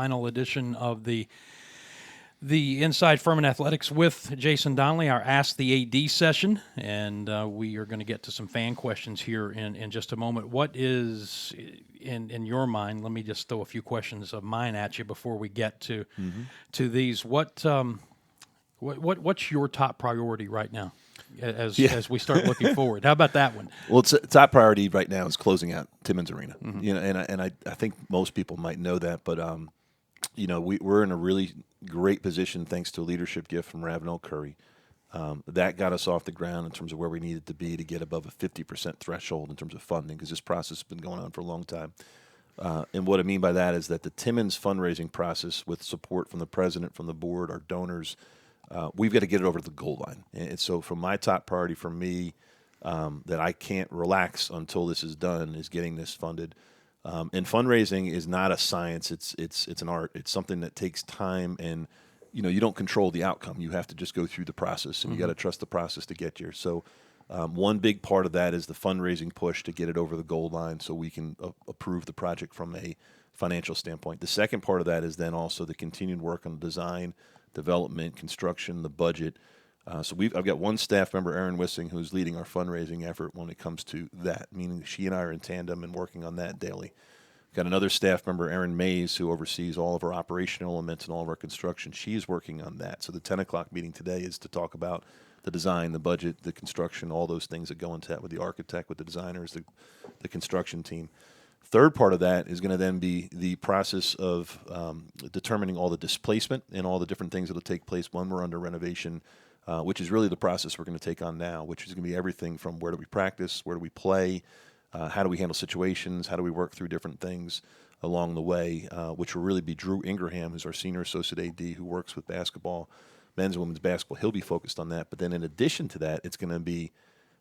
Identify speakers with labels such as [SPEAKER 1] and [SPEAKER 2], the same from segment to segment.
[SPEAKER 1] final edition of the Inside Furman Athletics with Jason Donnelly, our Ask the AD session, and we are going to get to some fan questions here in just a moment. What is, in your mind, let me just throw a few questions of mine at you before we get to these. What's your top priority right now as we start looking forward? How about that one?
[SPEAKER 2] Well, top priority right now is closing out Timmons Arena. And I think most people might know that, but we're in a really great position thanks to a leadership gift from Ravenel Curry. That got us off the ground in terms of where we needed to be to get above a 50% threshold in terms of funding, because this process has been going on for a long time. And what I mean by that is that the Timmons fundraising process, with support from the president, from the board, our donors, we've got to get it over to the goal line. And so from my top priority for me, that I can't relax until this is done, is getting this funded. And fundraising is not a science; it's an art. It's something that takes time, and you don't control the outcome. You have to just go through the process, and you got to trust the process to get here. So, one big part of that is the fundraising push to get it over the goal line, so we can approve the project from a financial standpoint. The second part of that is then also the continued work on design, development, construction, the budget. So I've got one staff member, Erin Wissing, who's leading our fundraising effort when it comes to that, meaning she and I are in tandem and working on that daily. Got another staff member, Erin Mays, who oversees all of our operational elements and all of our construction. She's working on that. So the 10 o'clock meeting today is to talk about the design, the budget, the construction, all those things that go into that with the architect, with the designers, the construction team. Third part of that is going to then be the process of determining all the displacement and all the different things that will take place when we're under renovation, which is really the process we're going to take on now, which is going to be everything from where do we practice, where do we play, how do we handle situations, how do we work through different things along the way, which will really be Drew Ingraham, who's our senior associate AD, who works with basketball, men's and women's basketball. He'll be focused on that. But then in addition to that, it's going to be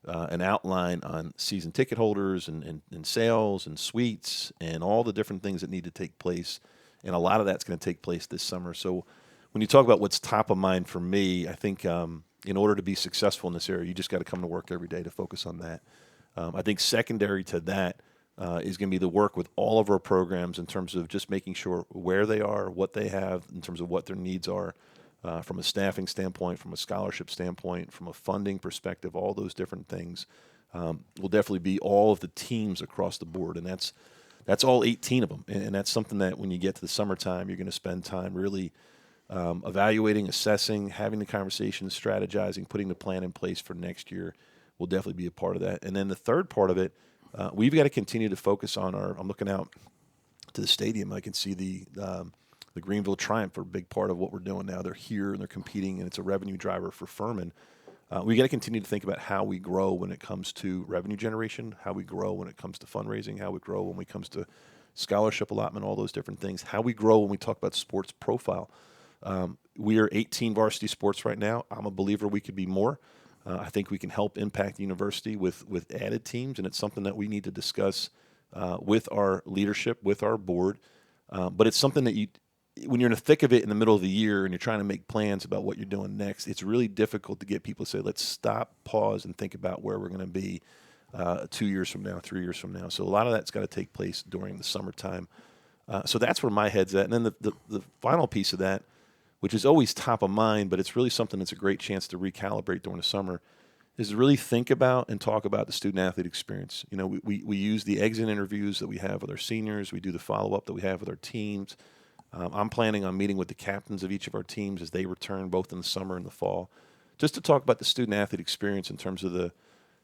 [SPEAKER 2] an outline on season ticket holders and sales and suites and all the different things that need to take place. And a lot of that's going to take place this summer. So when you talk about what's top of mind for me, I think in order to be successful in this area, you just got to come to work every day to focus on that. I think secondary to that is going to be the work with all of our programs in terms of just making sure where they are, what they have, in terms of what their needs are, from a staffing standpoint, from a scholarship standpoint, from a funding perspective, all those different things will definitely be all of the teams across the board. And that's all 18 of them. And that's something that when you get to the summertime, you're going to spend time really evaluating, assessing, having the conversations, strategizing, putting the plan in place for next year will definitely be a part of that. And then the third part of it, we've got to continue to focus on I'm looking out to the stadium. I can see the Greenville Triumph are a big part of what we're doing now. They're here and they're competing, and it's a revenue driver for Furman. We got to continue to think about how we grow when it comes to revenue generation, how we grow when it comes to fundraising, how we grow when it comes to scholarship allotment, all those different things, how we grow when we talk about sports profile. We are 18 varsity sports right now. I'm a believer we could be more. I think we can help impact the university with added teams, and it's something that we need to discuss with our leadership, with our board. But it's something that when you're in the thick of it in the middle of the year and you're trying to make plans about what you're doing next, it's really difficult to get people to say, let's stop, pause, and think about where we're going to be 2 years from now, 3 years from now. So a lot of that's got to take place during the summertime. So that's where my head's at. And then the final piece of that, which is always top of mind, but it's really something that's a great chance to recalibrate during the summer, is to really think about and talk about the student-athlete experience. We use the exit interviews that we have with our seniors. We do the follow-up that we have with our teams. I'm planning on meeting with the captains of each of our teams as they return, both in the summer and the fall, just to talk about the student-athlete experience in terms of the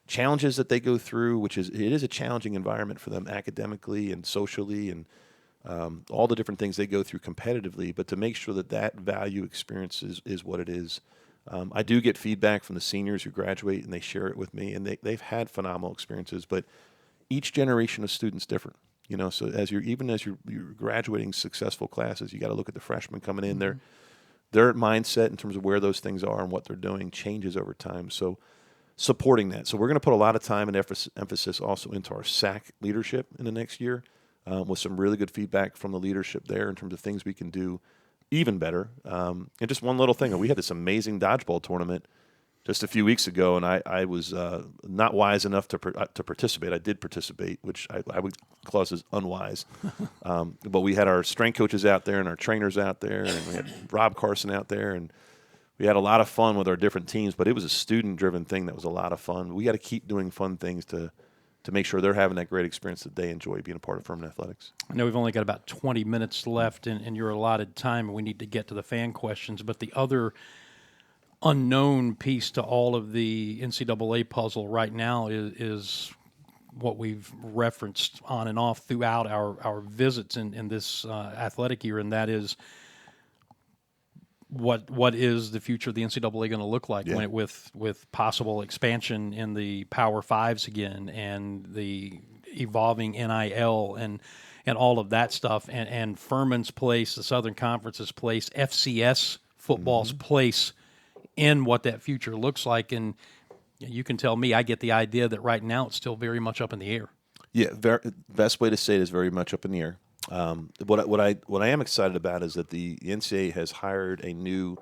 [SPEAKER 2] challenges that they go through, which it is a challenging environment for them academically and socially and all the different things they go through competitively, but to make sure that value experience is what it is. I do get feedback from the seniors who graduate, and they share it with me, and they've had phenomenal experiences, but each generation of students different. So as you're graduating successful classes, you got to look at the freshmen coming in. Their mindset in terms of where those things are and what they're doing changes over time. So supporting that. So we're going to put a lot of time and emphasis also into our SAC leadership in the next year. With some really good feedback from the leadership there in terms of things we can do even better. And just one little thing, we had this amazing dodgeball tournament just a few weeks ago, and I was not wise enough to participate. I did participate, which I would class as unwise. But we had our strength coaches out there and our trainers out there, and we had Rob Carson out there, and we had a lot of fun with our different teams. But it was a student-driven thing that was a lot of fun. We got to keep doing fun things to make sure they're having that great experience that they enjoy being a part of Furman Athletics.
[SPEAKER 1] I know we've only got about 20 minutes left in your allotted time, and we need to get to the fan questions. But the other unknown piece to all of the NCAA puzzle right now is what we've referenced on and off throughout our visits in this athletic year, and that is what is the future of the NCAA going to look like with possible expansion in the Power Fives again, and the evolving NIL and all of that stuff, and Furman's place, the Southern Conference's place, FCS football's place in what that future looks like. And you can tell me, I get the idea that right now it's still very much up in the air.
[SPEAKER 2] Yeah, best way to say it is very much up in the air. What I am excited about is that the NCAA has hired a new,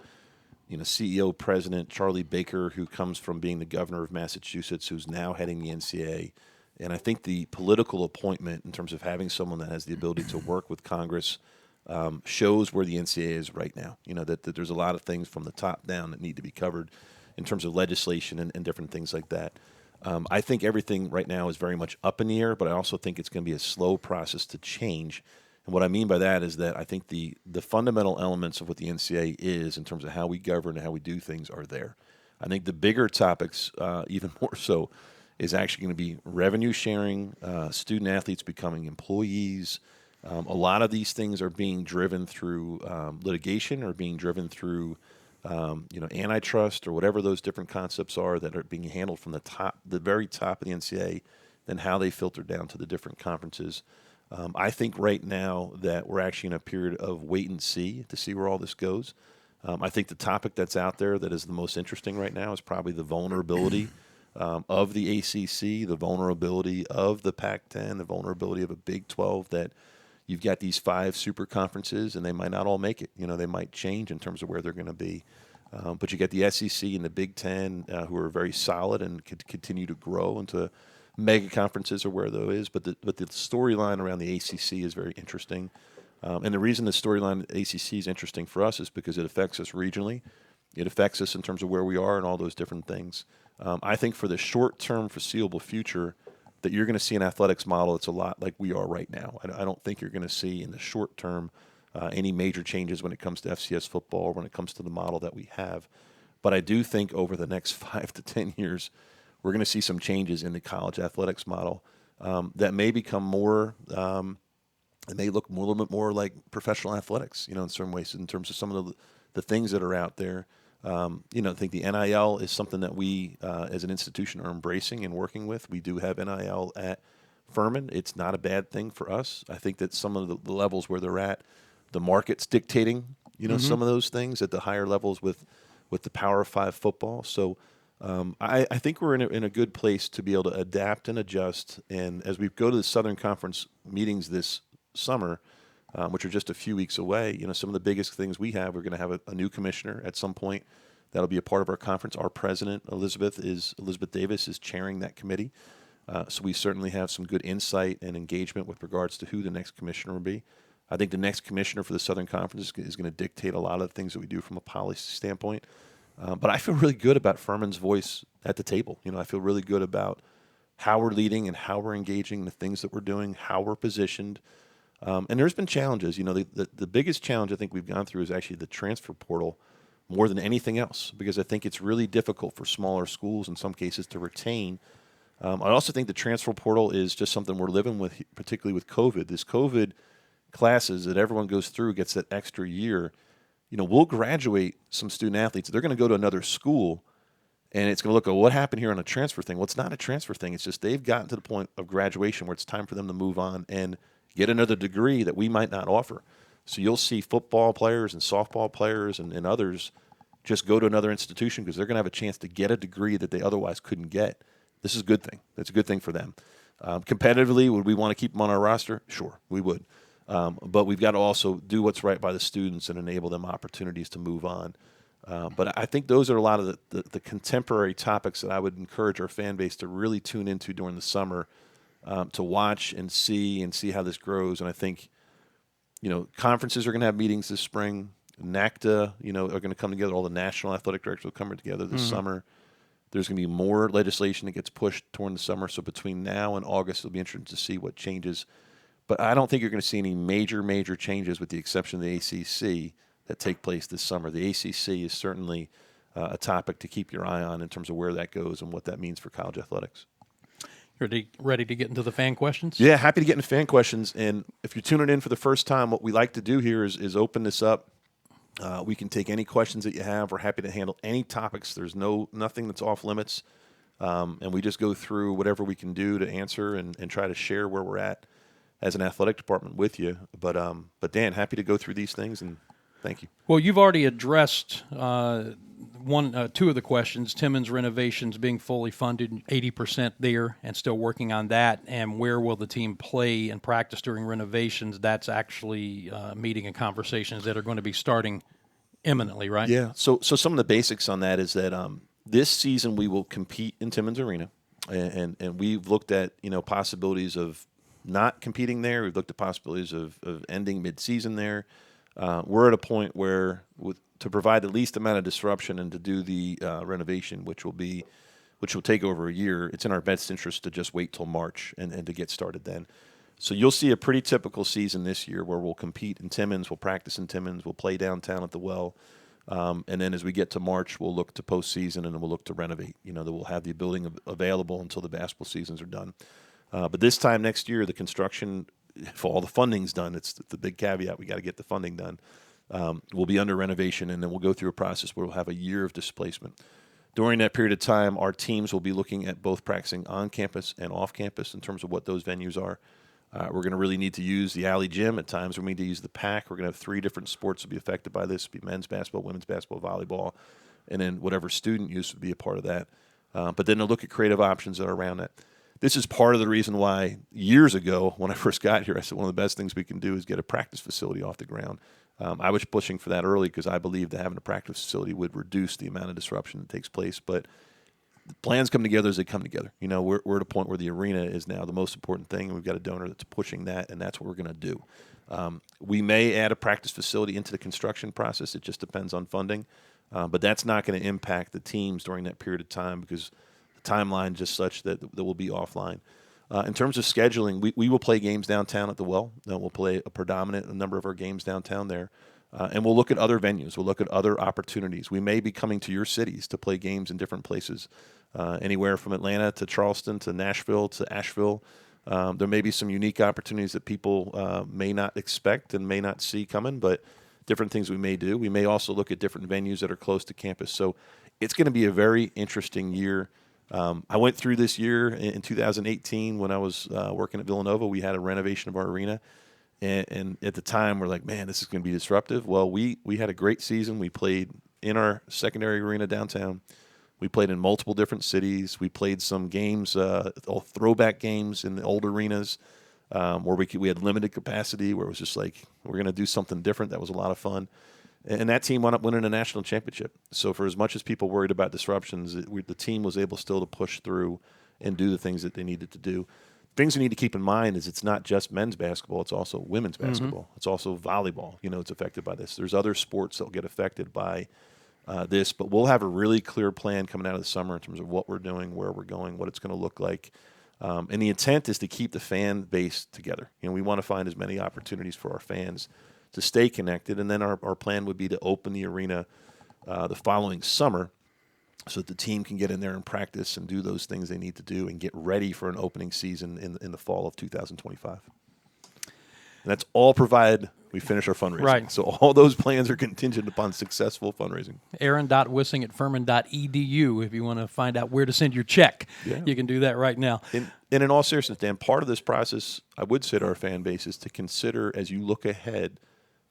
[SPEAKER 2] CEO president, Charlie Baker, who comes from being the governor of Massachusetts, who's now heading the NCAA. And I think the political appointment, in terms of having someone that has the ability to work with Congress, shows where the NCAA is right now. That there's a lot of things from the top down that need to be covered in terms of legislation and different things like that. I think everything right now is very much up in the air, but I also think it's going to be a slow process to change. And what I mean by that is that I think the fundamental elements of what the NCAA is in terms of how we govern and how we do things are there. I think the bigger topics, even more so, is actually going to be revenue sharing, student athletes becoming employees. A lot of these things are being driven through litigation or being driven through antitrust or whatever those different concepts are that are being handled from the very top of the NCAA, then how they filter down to the different conferences. I think right now that we're actually in a period of wait and see to see where all this goes. I think the topic that's out there that is the most interesting right now is probably the vulnerability of the ACC, the vulnerability of the Pac-10, the vulnerability of a Big 12, that you've got these 5 super conferences and they might not all make it. They might change in terms of where they're going to be. But you get the SEC and the Big 10 who are very solid and could continue to grow into mega conferences or where those is. But the storyline around the ACC is very interesting. And the reason the storyline ACC is interesting for us is because it affects us regionally. It affects us in terms of where we are and all those different things. I think for the short-term foreseeable future that you're going to see an athletics model that's a lot like we are right now. I don't think you're going to see in the short term any major changes when it comes to FCS football or when it comes to the model that we have. But I do think over the next 5 to 10 years, we're going to see some changes in the college athletics model that may become more it may look a little bit more like professional athletics, in some ways, in terms of some of the things that are out there. I think the NIL is something that we, as an institution, are embracing and working with. We do have NIL at Furman. It's not a bad thing for us. I think that some of the levels where they're at, the market's dictating, some of those things at the higher levels with the Power 5 football. So I think we're in a good place to be able to adapt and adjust. And as we go to the Southern Conference meetings this summer, which are just a few weeks away, some of the biggest things we have, we're going to have a new commissioner at some point that'll be a part of our conference. Our president, Elizabeth Davis, is chairing that committee. So we certainly have some good insight and engagement with regards to who the next commissioner will be. I think the next commissioner for the Southern Conference is going to dictate a lot of the things that we do from a policy standpoint. But I feel really good about Furman's voice at the table. I feel really good about how we're leading and how we're engaging, the things that we're doing, how we're positioned. And there's been challenges. The biggest challenge I think we've gone through is actually the transfer portal more than anything else, because I think it's really difficult for smaller schools in some cases to retain. I also think the transfer portal is just something we're living with, particularly with COVID. This COVID classes that everyone goes through gets that extra year. We'll graduate some student athletes. They're going to go to another school, and it's going to look at what happened here on a transfer thing. Well, it's not a transfer thing. It's just they've gotten to the point of graduation where it's time for them to move on and get another degree that we might not offer. So you'll see football players and softball players and others just go to another institution because they're going to have a chance to get a degree that they otherwise couldn't get. This is a good thing. That's a good thing for them. Competitively, would we want to keep them on our roster? Sure, we would. But we've got to also do what's right by the students and enable them opportunities to move on. But I think those are a lot of the contemporary topics that I would encourage our fan base to really tune into during the summer, to watch and see how this grows. And I think, conferences are going to have meetings this spring. NACDA, are going to come together. All the national athletic directors will come together this summer. There's going to be more legislation that gets pushed during the summer. So between now and August, it'll be interesting to see what changes. But I don't think you're going to see any major changes with the exception of the ACC that take place this summer. The ACC is certainly a topic to keep your eye on in terms of where that goes and what that means for college athletics.
[SPEAKER 1] Ready to get into the fan questions?
[SPEAKER 2] Yeah, happy to get into fan questions. And if you're tuning in for the first time, what we like to do here is open this up. We can take any questions that you have. We're happy to handle any topics. There's nothing that's off limits. And we just go through whatever we can do to answer and try to share where we're at as an athletic department with you. But Dan, happy to go through these things, and thank you.
[SPEAKER 1] Well, you've already addressed two of the questions. Timmons renovations being fully funded, 80% there, and still working on that. And where will the team play and practice during renovations? That's actually meeting and conversations that are going to be starting imminently, right?
[SPEAKER 2] Yeah. So some of the basics on that is that this season we will compete in Timmons Arena, and we've looked at possibilities of not competing there. We've looked at possibilities of ending mid-season there. We're at a point where to provide the least amount of disruption and to do the renovation, which will take over a year, it's in our best interest to just wait till March and to get started then. So you'll see a pretty typical season this year where we'll compete in Timmons, we'll practice in Timmons, we'll play downtown at the Well, and then as we get to March, we'll look to postseason and then we'll look to renovate. That we'll have the building available until the basketball seasons are done. But this time next year, the construction, if all the funding's done, it's the big caveat, we got to get the funding done. We'll be under renovation, and then we'll go through a process where we'll have a year of displacement. During that period of time, our teams will be looking at both practicing on campus and off campus in terms of what those venues are. We're going to really need to use the Alley Gym. At times, we need to use the PAC. We're going to have 3 different sports that will be affected by this. It'll be men's basketball, women's basketball, volleyball, and then whatever student use would be a part of that. But then they'll look at creative options that are around that. This is part of the reason why years ago when I first got here, I said one of the best things we can do is get a practice facility off the ground. I was pushing for that early because I believed that having a practice facility would reduce the amount of disruption that takes place. But the plans come together as they come together. We're at a point where the arena is now the most important thing, and we've got a donor that's pushing that, and that's what we're going to do. We may add a practice facility into the construction process. It just depends on funding. But that's not going to impact the teams during that period of time because the timeline is just such that we'll be offline. In terms of scheduling, we will play games downtown at the Well. We'll play a predominant number of our games downtown there. And we'll look at other venues. We'll look at other opportunities. We may be coming to your cities to play games in different places, anywhere from Atlanta to Charleston to Nashville to Asheville. There may be some unique opportunities that people may not expect and may not see coming, but different things we may do. We may also look at different venues that are close to campus. So it's going to be a very interesting year. I went through this year in 2018 when I was working at Villanova. We had a renovation of our arena. And at the time, we're like, man, this is going to be disruptive. Well, we had a great season. We played in our secondary arena downtown. We played in multiple different cities. We played some games, all throwback games in the old arenas where we had limited capacity, where it was just like, we're going to do something different. That was a lot of fun. And that team wound up winning a national championship. So for as much as people worried about disruptions, the team was able still to push through and do the things that they needed to do. Things we need to keep in mind is it's not just men's basketball, it's also women's basketball. It's also volleyball. It's affected by this. There's other sports that will get affected by this, but we'll have a really clear plan coming out of the summer in terms of what we're doing, where we're going, what it's going to look like. And the intent is to keep the fan base together. We want to find as many opportunities for our fans to stay connected, and then our plan would be to open the arena the following summer so that the team can get in there and practice and do those things they need to do and get ready for an opening season in the fall of 2025. And that's all provided we finish our fundraising.
[SPEAKER 1] Right.
[SPEAKER 2] So all those plans are contingent upon successful fundraising.
[SPEAKER 1] Aaron.wissing@furman.edu if you want to find out where to send your check.
[SPEAKER 2] Yeah.
[SPEAKER 1] You can do that right now.
[SPEAKER 2] And in all seriousness, Dan, part of this process, I would say to our fan base, is to consider as you look ahead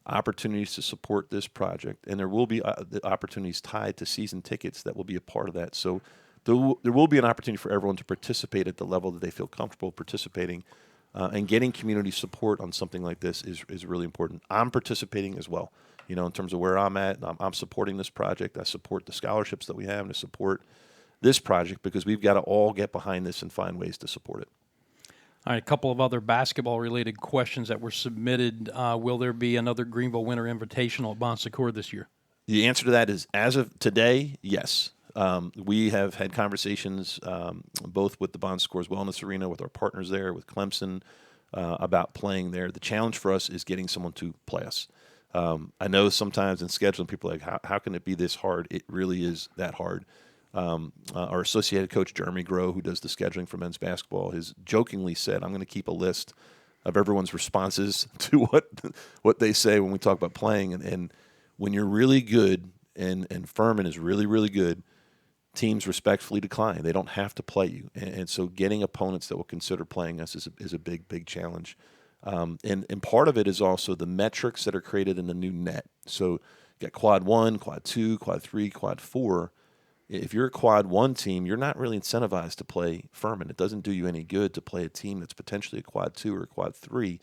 [SPEAKER 2] opportunities to support this project. And there will be the opportunities tied to season tickets that will be a part of that. So there will be an opportunity for everyone to participate at the level that they feel comfortable participating. And getting community support on something like this is really important. I'm participating as well. in terms of where I'm at. I'm supporting this project. I support the scholarships that we have and to support this project because we've got to all get behind this and find ways to support it.
[SPEAKER 1] All right, a couple of other basketball-related questions that were submitted. Will there be another Greenville Winter Invitational at Bon Secours this year?
[SPEAKER 2] The answer to that is, as of today, yes. We have had conversations both with the Bon Secours Wellness Arena, with our partners there, with Clemson, about playing there. The challenge for us is getting someone to play us. I know sometimes in scheduling, people are like, how can it be this hard? It really is that hard. Our associated coach, Jeremy Groh, who does the scheduling for men's basketball, has jokingly said, I'm going to keep a list of everyone's responses to what they say when we talk about playing. And when you're really good, and Furman is really, really good, teams respectfully decline. They don't have to play you. And so getting opponents that will consider playing us is a big, big challenge. And part of it is also the metrics that are created in the new net. So you got quad 1, quad 2, quad 3, quad 4. If you're a quad 1 team, you're not really incentivized to play Furman. It doesn't do you any good to play a team that's potentially a quad 2 or a quad 3.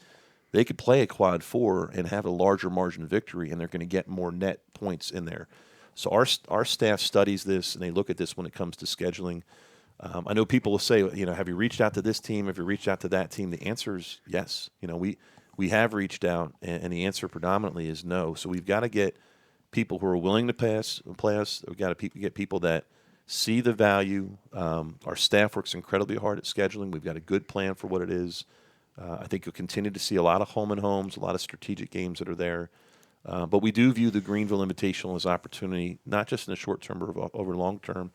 [SPEAKER 2] They could play a quad 4 and have a larger margin of victory, and they're going to get more net points in there. So our staff studies this, and they look at this when it comes to scheduling. I know people will say, have you reached out to this team? Have you reached out to that team? The answer is yes. We have reached out, and the answer predominantly is no. So we've got to get people who are willing to play us. We've got to get people that see the value. Our staff works incredibly hard at scheduling. We've got a good plan for what it is. I think you'll continue to see a lot of home and homes, a lot of strategic games that are there. But we do view the Greenville Invitational as opportunity, not just in the short term, but over long term,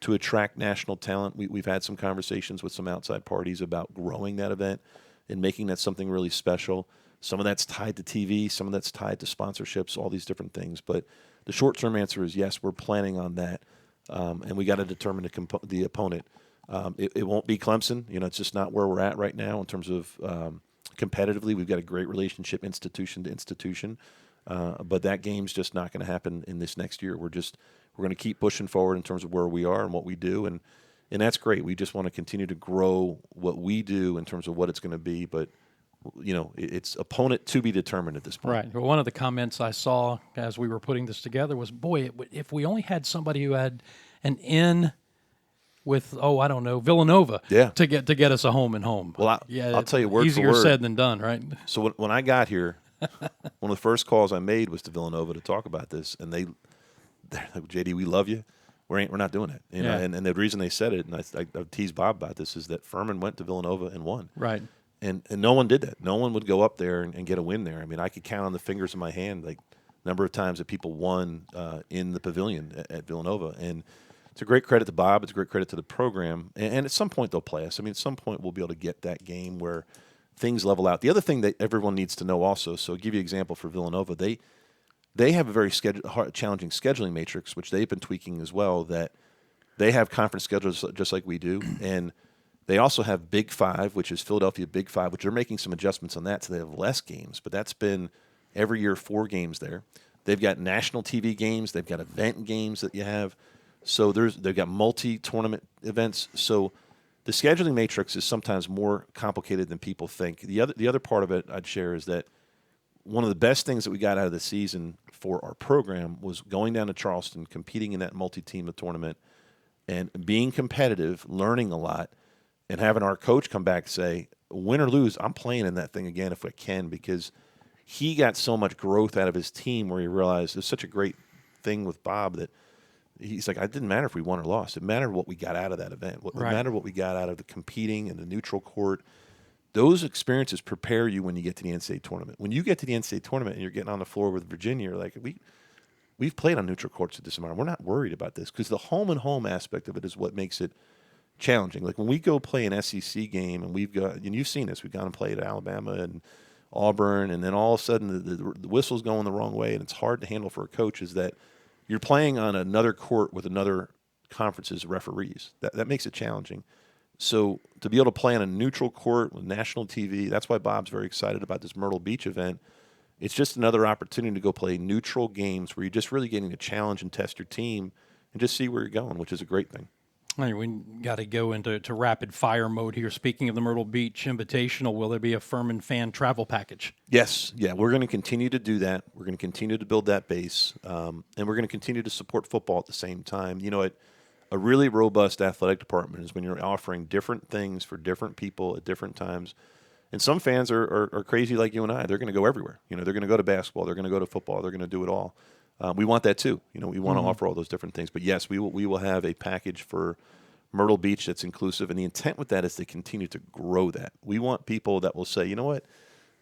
[SPEAKER 2] to attract national talent. We've had some conversations with some outside parties about growing that event and making that something really special. Some of that's tied to TV, some of that's tied to sponsorships, all these different things. But the short-term answer is yes, we're planning on that, and we got to determine the opponent. It won't be Clemson. It's just not where we're at right now in terms of competitively. We've got a great relationship institution to institution, but that game's just not going to happen in this next year. We're going to keep pushing forward in terms of where we are and what we do, and that's great. We just want to continue to grow what we do in terms of what it's going to be, but it's opponent to be determined at this point.
[SPEAKER 1] Right. Well, one of the comments I saw as we were putting this together was, boy, if we only had somebody who had an in with, Villanova to get us a home and home.
[SPEAKER 2] Well, I'll tell you, word
[SPEAKER 1] easier
[SPEAKER 2] for word.
[SPEAKER 1] said than done, right?
[SPEAKER 2] So when I got here, one of the first calls I made was to Villanova to talk about this, and they're like, JD, we love you. We're not doing it. And the reason they said it, and I teased Bob about this, is that Furman went to Villanova and won.
[SPEAKER 1] Right.
[SPEAKER 2] And no one did that. No one would go up there and get a win there. I mean, I could count on the fingers of my hand number of times that people won in the pavilion at Villanova. And it's a great credit to Bob. It's a great credit to the program. And at some point they'll play us. I mean, at some point we'll be able to get that game where things level out. The other thing that everyone needs to know also, so I'll give you an example for Villanova. They have a very challenging scheduling matrix, which they've been tweaking as well, that they have conference schedules just like we do. And they also have Big Five, which is Philadelphia Big Five, which they're making some adjustments on that, so they have less games. But that's been every year 4 games there. They've got national TV games. They've got event games that you have. So they've got multi-tournament events. So the scheduling matrix is sometimes more complicated than people think. The other part of it I'd share is that one of the best things that we got out of the season for our program was going down to Charleston, competing in that multi-team tournament, and being competitive, learning a lot, and having our coach come back and say, win or lose, I'm playing in that thing again if I can, because he got so much growth out of his team where he realized it's such a great thing with Bob that he's like, it didn't matter if we won or lost. It mattered what we got out of that event. It mattered what we got out of the competing and the neutral court. Those experiences prepare you when you get to the NCAA tournament. When you get to the NCAA tournament and you're getting on the floor with Virginia, you're like, we've played on neutral courts at this amount. We're not worried about this, because the home and home aspect of it is what makes it challenging. Like when we go play an SEC game, and you've seen this, we've gone and played at Alabama and Auburn, and then all of a sudden the whistle's going the wrong way, and it's hard to handle for a coach, is that you're playing on another court with another conference's referees. That makes it challenging. So to be able to play on a neutral court with national TV, that's why Bob's very excited about this Myrtle Beach event. It's just another opportunity to go play neutral games where you're just really getting to challenge and test your team and just see where you're going, which is a great thing.
[SPEAKER 1] All right, we got to go into rapid fire mode here. Speaking of the Myrtle Beach Invitational, will there be a Furman fan travel package?
[SPEAKER 2] Yes, yeah, we're going to continue to do that. We're going to continue to build that base, and we're going to continue to support football at the same time. You know, a really robust athletic department is when you're offering different things for different people at different times. And some fans are crazy like you and I. They're going to go everywhere. You know, they're going to go to basketball. They're going to go to football. They're going to do it all. We want that too. You know, we want to offer all those different things. But yes, we will have a package for Myrtle Beach that's inclusive. And the intent with that is to continue to grow that. We want people that will say, you know what,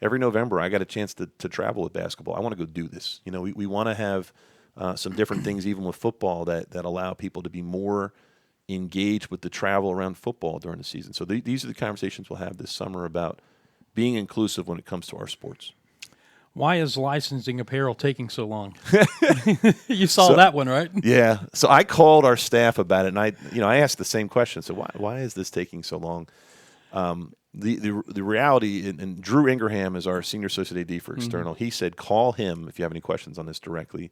[SPEAKER 2] every November I got a chance to travel with basketball. I want to go do this. You know, we want to have some different things even with football that allow people to be more engaged with the travel around football during the season. So these are the conversations we'll have this summer about being inclusive when it comes to our sports.
[SPEAKER 1] Why is licensing apparel taking so long? You saw that one, right?
[SPEAKER 2] Yeah. So I called our staff about it, and I asked the same question. So why is this taking so long? The reality, and Drew Ingraham is our senior associate AD for external. He said, call him if you have any questions on this directly.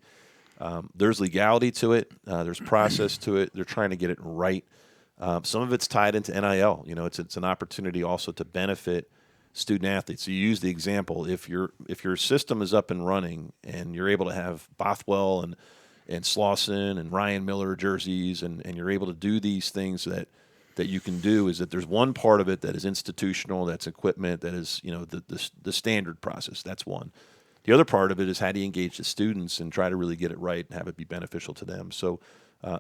[SPEAKER 2] There's legality to it. There's process to it. They're trying to get it right. Some of it's tied into NIL. You know, it's an opportunity also to benefit student athletes. So you use the example, if your system is up and running and you're able to have Bothwell and Slauson and Ryan Miller jerseys and you're able to do these things that you can do, is that there's one part of it that is institutional, that's equipment, that is, you know, the standard process. That's one. The other part of it is how do you engage the students and try to really get it right and have it be beneficial to them. So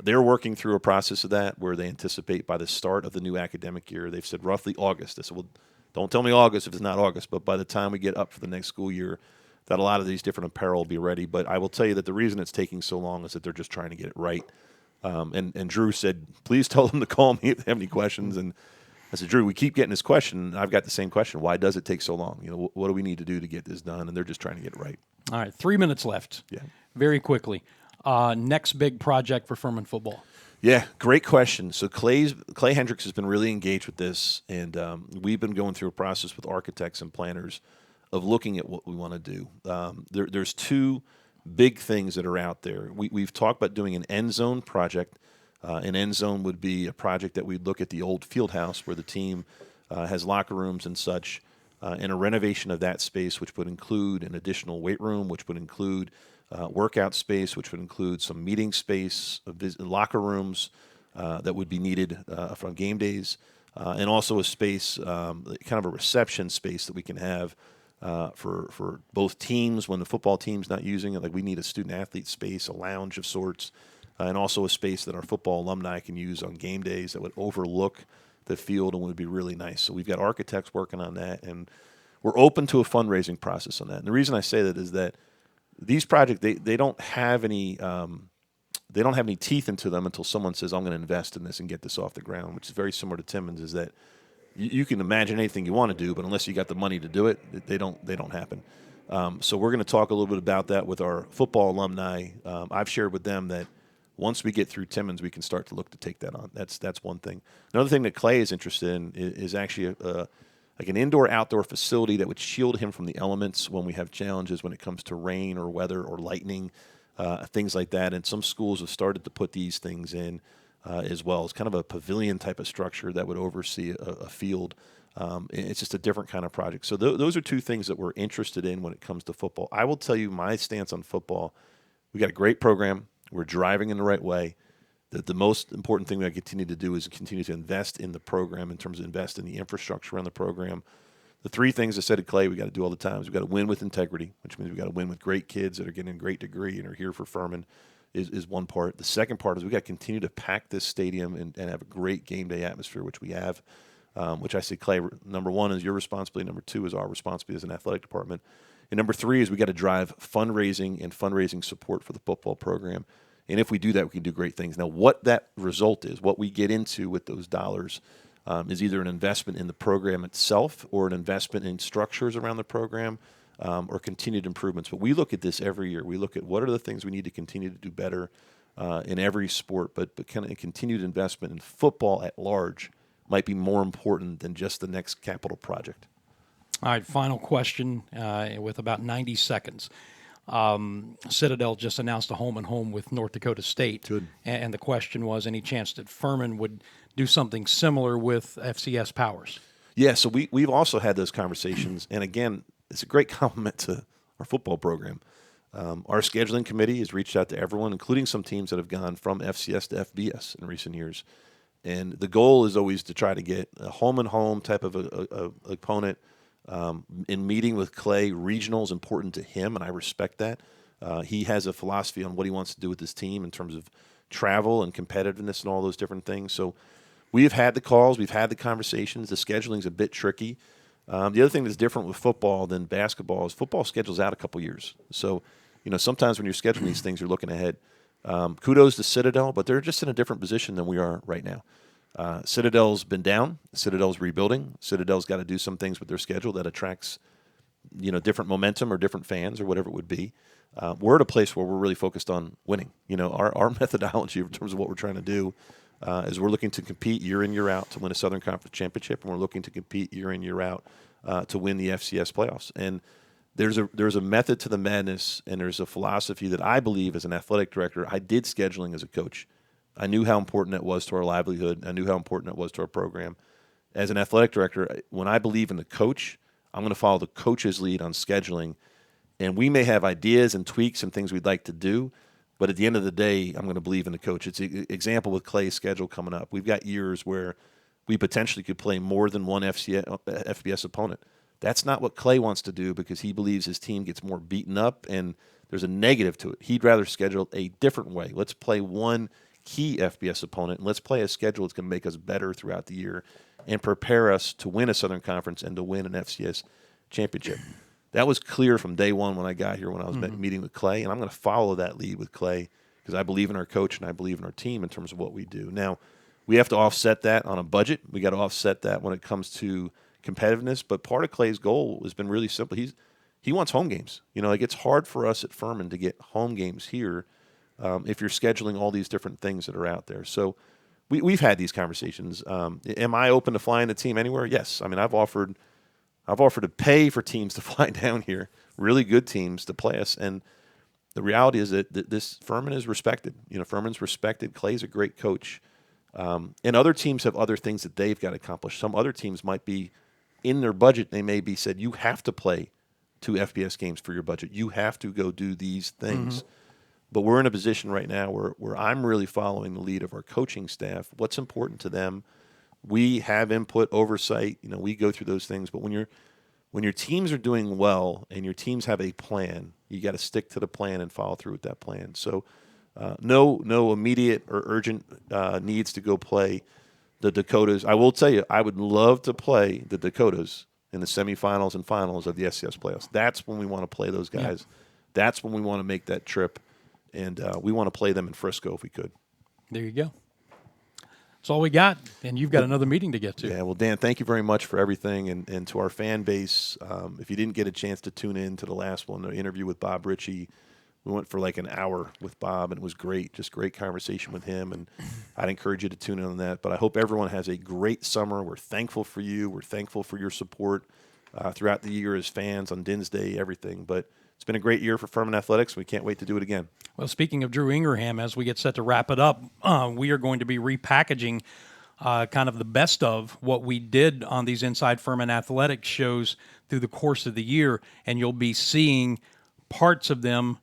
[SPEAKER 2] they're working through a process of that where they anticipate by the start of the new academic year, they've said roughly August. They said, well, don't tell me August if it's not August, but by the time we get up for the next school year, that a lot of these different apparel will be ready. But I will tell you that the reason it's taking so long is that they're just trying to get it right. And Drew said, please tell them to call me if they have any questions. And I said, Drew, we keep getting this question. And I've got the same question. Why does it take so long? You know, what do we need to do to get this done? And they're just trying to get it right.
[SPEAKER 1] All right, 3 minutes left.
[SPEAKER 2] Yeah.
[SPEAKER 1] Very quickly. Next big project for Furman football.
[SPEAKER 2] Yeah, great question. So Clay Hendricks has been really engaged with this, and we've been going through a process with architects and planners of looking at what we want to do. There's two big things that are out there. We've talked about doing an end zone project. An end zone would be a project that we'd look at the old field house where the team has locker rooms and such, and a renovation of that space, which would include an additional weight room, which would include workout space, which would include some meeting space, locker rooms that would be needed from game days, and also a space, kind of a reception space that we can have for both teams when the football team's not using it. Like we need a student-athlete space, a lounge of sorts, and also a space that our football alumni can use on game days that would overlook the field and would be really nice. So we've got architects working on that, and we're open to a fundraising process on that. And the reason I say that is that these projects, they don't have any teeth into them until someone says, I'm going to invest in this and get this off the ground, which is very similar to Timmons, is that you can imagine anything you want to do, but unless you got the money to do it, they don't happen. So we're going to talk a little bit about that with our football alumni. I've shared with them that once we get through Timmons, we can start to look to take that on. That's one thing. Another thing that Clay is interested in is actually like an indoor-outdoor facility that would shield him from the elements when we have challenges when it comes to rain or weather or lightning, things like that. And some schools have started to put these things in as well. It's kind of a pavilion type of structure that would oversee a field. It's just a different kind of project. So those are two things that we're interested in when it comes to football. I will tell you my stance on football. We got a great program. We're driving in the right way. The most important thing we continue to do is continue to invest in the program in terms of invest in the infrastructure around the program. The three things I said to Clay we got to do all the time is we got to win with integrity, which means we got to win with great kids that are getting a great degree and are here for Furman is one part. The second part is we got to continue to pack this stadium and have a great game day atmosphere, which we have, which I say, Clay, number one is your responsibility. Number two is our responsibility as an athletic department. And number three is we got to drive fundraising and fundraising support for the football program. And if we do that, we can do great things. Now, what that result is, what we get into with those dollars is either an investment in the program itself or an investment in structures around the program or continued improvements. But we look at this every year. We look at what are the things we need to continue to do better in every sport, but kind of a continued investment in football at large might be more important than just the next capital project.
[SPEAKER 1] All right, final question with about 90 seconds. Citadel just announced a home-and-home with North Dakota State.
[SPEAKER 2] Good.
[SPEAKER 1] And the question was, any chance that Furman would do something similar with FCS Powers?
[SPEAKER 2] Yeah, so we've also had those conversations, and again, it's a great compliment to our football program. Our scheduling committee has reached out to everyone, including some teams that have gone from FCS to FBS in recent years. And the goal is always to try to get a home-and-home type of a opponent. In meeting with Clay, regional is important to him, and I respect that. He has a philosophy on what he wants to do with his team in terms of travel and competitiveness and all those different things. So we've had the calls, we've had the conversations. The scheduling's a bit tricky. The other thing that's different with football than basketball is football schedules out a couple years. So, sometimes when you're scheduling these things, you're looking ahead. Kudos to Citadel, but they're just in a different position than we are right now. Citadel's been down. Citadel's rebuilding. Citadel's got to do some things with their schedule that attracts, different momentum or different fans or whatever it would be. We're at a place where we're really focused on winning. Our methodology in terms of what we're trying to do is we're looking to compete year in, year out to win a Southern Conference championship, and we're looking to compete year in, year out to win the FCS playoffs. And there's a method to the madness, and there's a philosophy that I believe as an athletic director. I did scheduling as a coach. I knew how important it was to our livelihood. I knew how important it was to our program. As an athletic director, when I believe in the coach, I'm going to follow the coach's lead on scheduling. And we may have ideas and tweaks and things we'd like to do, but at the end of the day, I'm going to believe in the coach. It's an example with Clay's schedule coming up. We've got years where we potentially could play more than one FBS opponent. That's not what Clay wants to do because he believes his team gets more beaten up and there's a negative to it. He'd rather schedule a different way. Let's play one key FBS opponent, and let's play a schedule that's going to make us better throughout the year and prepare us to win a Southern Conference and to win an FCS championship. That was clear from day one when I got here when I was meeting with Clay, and I'm going to follow that lead with Clay because I believe in our coach and I believe in our team in terms of what we do. Now, we have to offset that on a budget. We got to offset that when it comes to competitiveness, but part of Clay's goal has been really simple. He wants home games. It's hard for us at Furman to get home games here if you're scheduling all these different things that are out there. So we've had these conversations. Am I open to flying the team anywhere? Yes. I mean, I've offered to pay for teams to fly down here, really good teams to play us. And the reality is that this Furman is respected. Furman's respected. Clay's a great coach. And other teams have other things that they've got to accomplish. Some other teams might be in their budget. They may be said, you have to play 2 FBS games for your budget. You have to go do these things. But we're in a position right now where I'm really following the lead of our coaching staff. What's important to them? We have input, oversight. We go through those things. But when your teams are doing well and your teams have a plan, you got to stick to the plan and follow through with that plan. So no immediate or urgent needs to go play the Dakotas. I will tell you, I would love to play the Dakotas in the semifinals and finals of the SCS playoffs. That's when we want to play those guys. Yeah. That's when we want to make that trip. And we want to play them in Frisco if we could.
[SPEAKER 1] There you go. That's all we got, and you've got another meeting to get to.
[SPEAKER 2] Yeah, well, Dan, thank you very much for everything. And to our fan base, if you didn't get a chance to tune in to the last one, the interview with Bob Ritchie, we went for like an hour with Bob, and it was great, just great conversation with him. And I'd encourage you to tune in on that. But I hope everyone has a great summer. We're thankful for you. We're thankful for your support throughout the year as fans on Dins Day, everything. But it's been a great year for Furman Athletics. We can't wait to do it again.
[SPEAKER 1] Well, speaking of Drew Ingraham, as we get set to wrap it up, we are going to be repackaging kind of the best of what we did on these Inside Furman Athletics shows through the course of the year, and you'll be seeing parts of them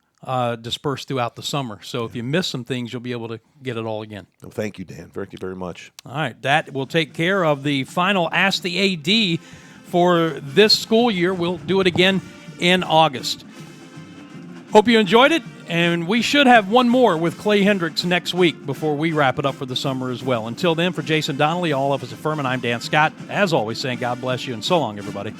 [SPEAKER 1] dispersed throughout the summer. So if you miss some things, you'll be able to get it all again.
[SPEAKER 2] Well, thank you, Dan. Thank you very much.
[SPEAKER 1] All right, that will take care of the final Ask the AD for this school year. We'll do it again in August. Hope you enjoyed it, and we should have one more with Clay Hendricks next week before we wrap it up for the summer as well. Until then, for Jason Donnelly, all of us at Furman, I'm Dan Scott. As always, saying God bless you, and so long, everybody.